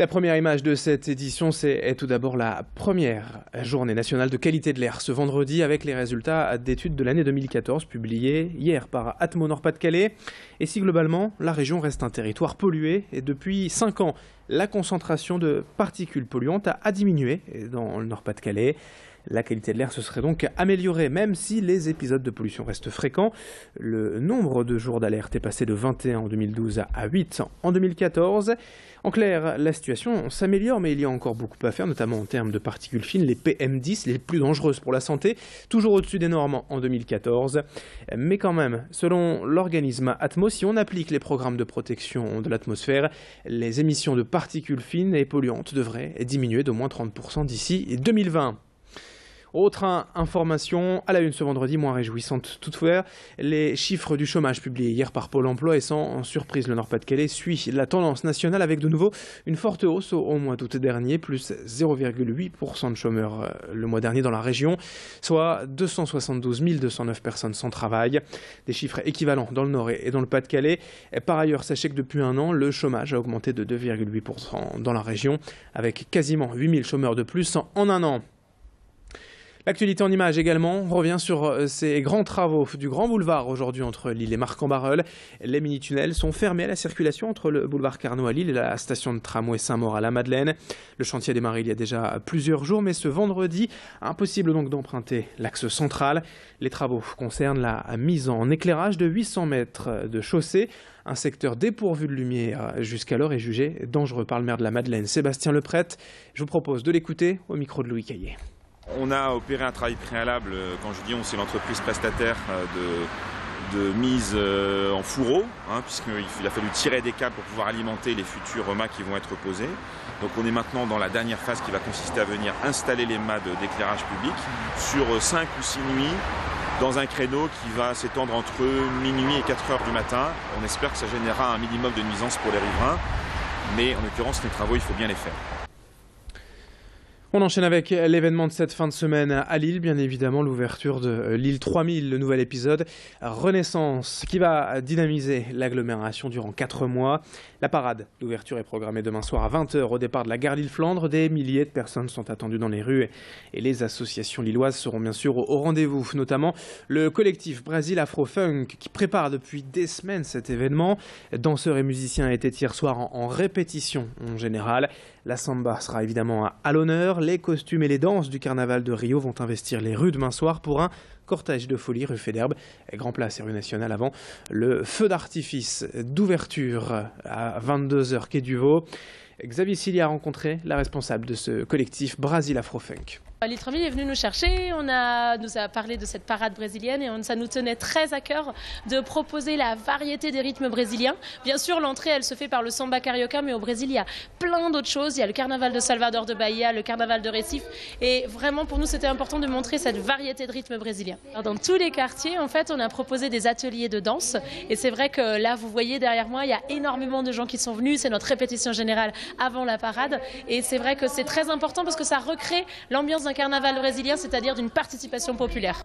La première image de cette édition, est tout d'abord la première journée nationale de qualité de l'air ce vendredi avec les résultats d'études de l'année 2014 publiés hier par Atmo Nord-Pas-de-Calais. Et si globalement, la région reste un territoire pollué et depuis 5 ans, la concentration de particules polluantes a diminué dans le Nord-Pas-de-Calais. La qualité de l'air se serait donc améliorée, même si les épisodes de pollution restent fréquents. Le nombre de jours d'alerte est passé de 21 en 2012 à 8 en 2014. En clair, la situation s'améliore, mais il y a encore beaucoup à faire, notamment en termes de particules fines, les PM10, les plus dangereuses pour la santé, toujours au-dessus des normes en 2014. Mais quand même, selon l'organisme Atmo, si on applique les programmes de protection de l'atmosphère, les émissions de particules fines et polluantes devraient diminuer d'au moins 30% d'ici 2020. Autre information, à la une ce vendredi, moins réjouissante toutefois, les chiffres du chômage publiés hier par Pôle emploi et sans surprise, le Nord-Pas-de-Calais suit la tendance nationale avec de nouveau une forte hausse au mois d'août dernier, plus 0,8% de chômeurs le mois dernier dans la région, soit 272 209 personnes sans travail, des chiffres équivalents dans le Nord et dans le Pas-de-Calais. Par ailleurs, sachez que depuis un an, le chômage a augmenté de 2,8% dans la région, avec quasiment 8000 chômeurs de plus en un an. L'actualité en images également revient sur ces grands travaux du Grand Boulevard aujourd'hui entre Lille et Marcq-en-Barœul. Les mini-tunnels sont fermés à la circulation entre le boulevard Carnot à Lille et la station de tramway Saint-Maur à la Madeleine. Le chantier a démarré il y a déjà plusieurs jours, mais ce vendredi, impossible donc d'emprunter l'axe central. Les travaux concernent la mise en éclairage de 800 mètres de chaussée. Un secteur dépourvu de lumière jusqu'alors est jugé dangereux par le maire de la Madeleine, Sébastien Leprêtre. Je vous propose de l'écouter au micro de Louis Caillé. On a opéré un travail préalable, quand je dis on, c'est l'entreprise prestataire de mise en fourreau, puisqu'il a fallu tirer des câbles pour pouvoir alimenter les futurs mâts qui vont être posés. Donc on est maintenant dans la dernière phase qui va consister à venir installer les mâts d'éclairage public sur 5 ou 6 nuits dans un créneau qui va s'étendre entre minuit et 4 heures du matin. On espère que ça générera un minimum de nuisance pour les riverains, mais en l'occurrence les travaux il faut bien les faire. On enchaîne avec l'événement de cette fin de semaine à Lille, bien évidemment l'ouverture de Lille 3000, le nouvel épisode Renaissance qui va dynamiser l'agglomération durant 4 mois. La parade d'ouverture est programmée demain soir à 20 h au départ de la gare Lille-Flandre. Des milliers de personnes sont attendues dans les rues et les associations lilloises seront bien sûr au rendez-vous, notamment le collectif Brésil Afro-Funk qui prépare depuis des semaines cet événement. Danseurs et musiciens étaient hier soir en répétition en général. La samba sera évidemment à l'honneur. Les costumes et les danses du carnaval de Rio vont investir les rues demain soir pour un cortège de folie rue Fédherbe, Grand Place et rue Nationale avant le feu d'artifice d'ouverture à 22 h quai du Vau. Xavier Silly a rencontré la responsable de ce collectif Brésil Afro-Funk. Lille 3000 est venu nous chercher, nous a parlé de cette parade brésilienne et ça nous tenait très à cœur de proposer la variété des rythmes brésiliens. Bien sûr, l'entrée, elle se fait par le samba carioca, mais au Brésil, il y a plein d'autres choses. Il y a le carnaval de Salvador de Bahia, le carnaval de Recife. Et vraiment, pour nous, c'était important de montrer cette variété de rythmes brésiliens. Alors, dans tous les quartiers, en fait, on a proposé des ateliers de danse. Et c'est vrai que là, vous voyez derrière moi, il y a énormément de gens qui sont venus. C'est notre répétition générale avant la parade. Et c'est vrai que c'est très important parce que ça recrée l'ambiance d'un carnaval brésilien, c'est-à-dire d'une participation populaire.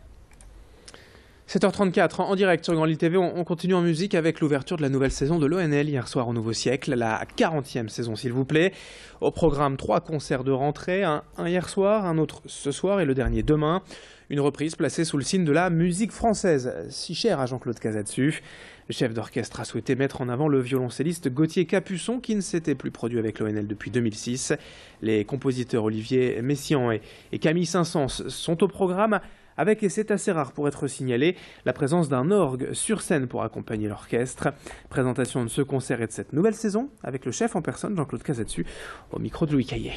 7h34 en direct sur Grand Lille TV, on continue en musique avec l'ouverture de la nouvelle saison de l'ONL hier soir au Nouveau Siècle, la 40e saison s'il vous plaît. Au programme 3 concerts de rentrée, un hier soir, un autre ce soir et le dernier demain. Une reprise placée sous le signe de la musique française, si chère à Jean-Claude Casadesus. Le chef d'orchestre a souhaité mettre en avant le violoncelliste Gauthier Capuçon qui ne s'était plus produit avec l'ONL depuis 2006. Les compositeurs Olivier Messiaen et Camille Saint-Saëns sont au programme avec, et c'est assez rare pour être signalé, la présence d'un orgue sur scène pour accompagner l'orchestre. Présentation de ce concert et de cette nouvelle saison avec le chef en personne Jean-Claude Casadesus au micro de Louis Caillé.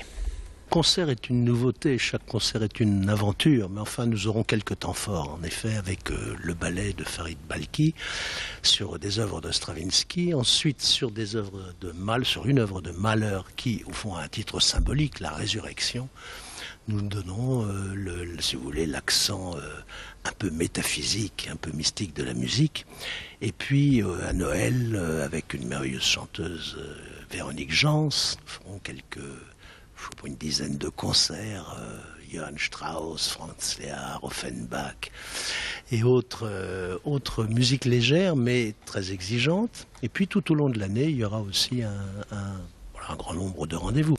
Concert est une nouveauté, chaque concert est une aventure, mais enfin nous aurons quelques temps forts, en effet, avec le ballet de Farid Balkhi, sur des œuvres de Stravinsky, ensuite sur des œuvres de sur une œuvre de Mahler qui, au fond, a un titre symbolique, la résurrection. Nous donnons, si vous voulez, l'accent un peu métaphysique, un peu mystique de la musique. Et puis, à Noël, avec une merveilleuse chanteuse, Véronique Jans, nous ferons une dizaine de concerts, Johann Strauss, Franz Lehár, Offenbach et autres musiques légères mais très exigeantes. Et puis tout au long de l'année, il y aura aussi un grand nombre de rendez-vous.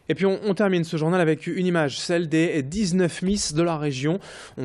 Et puis on termine ce journal avec une image, celle des 19 Miss de la région,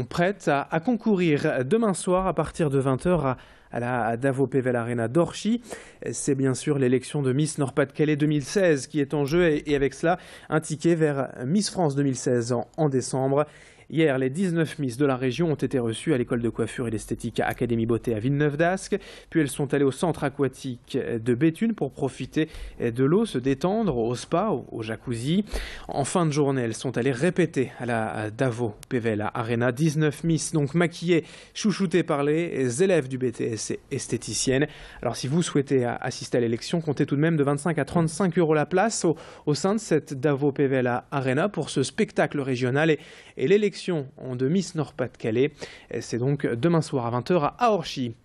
prêtes à concourir demain soir à partir de 20h à la Davo Pével Arena d'Orchy. C'est bien sûr l'élection de Miss Nord-Pas-de-Calais 2016 qui est en jeu et avec cela un ticket vers Miss France 2016 en décembre. Hier, les 19 Miss de la région ont été reçues à l'école de coiffure et d'esthétique Académie Beauté à Villeneuve-d'Ascq. Puis elles sont allées au centre aquatique de Béthune pour profiter de l'eau, se détendre au spa, au jacuzzi. En fin de journée, elles sont allées répéter à la Davo Pével Arena. 19 Miss donc maquillées, chouchoutées par les élèves du BTS et esthéticiennes. Alors si vous souhaitez assister à l'élection, comptez tout de même de 25 à 35 € la place au sein de cette Davo Pével Arena pour ce spectacle régional et l'élection de Miss Nord-Pas-de-Calais. C'est donc demain soir à 20h à Orchy.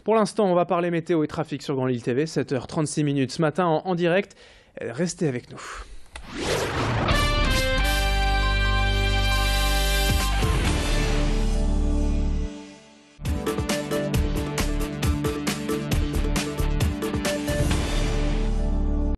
Pour l'instant, on va parler météo et trafic sur Grand Lille TV, 7h36 ce matin en direct. Restez avec nous.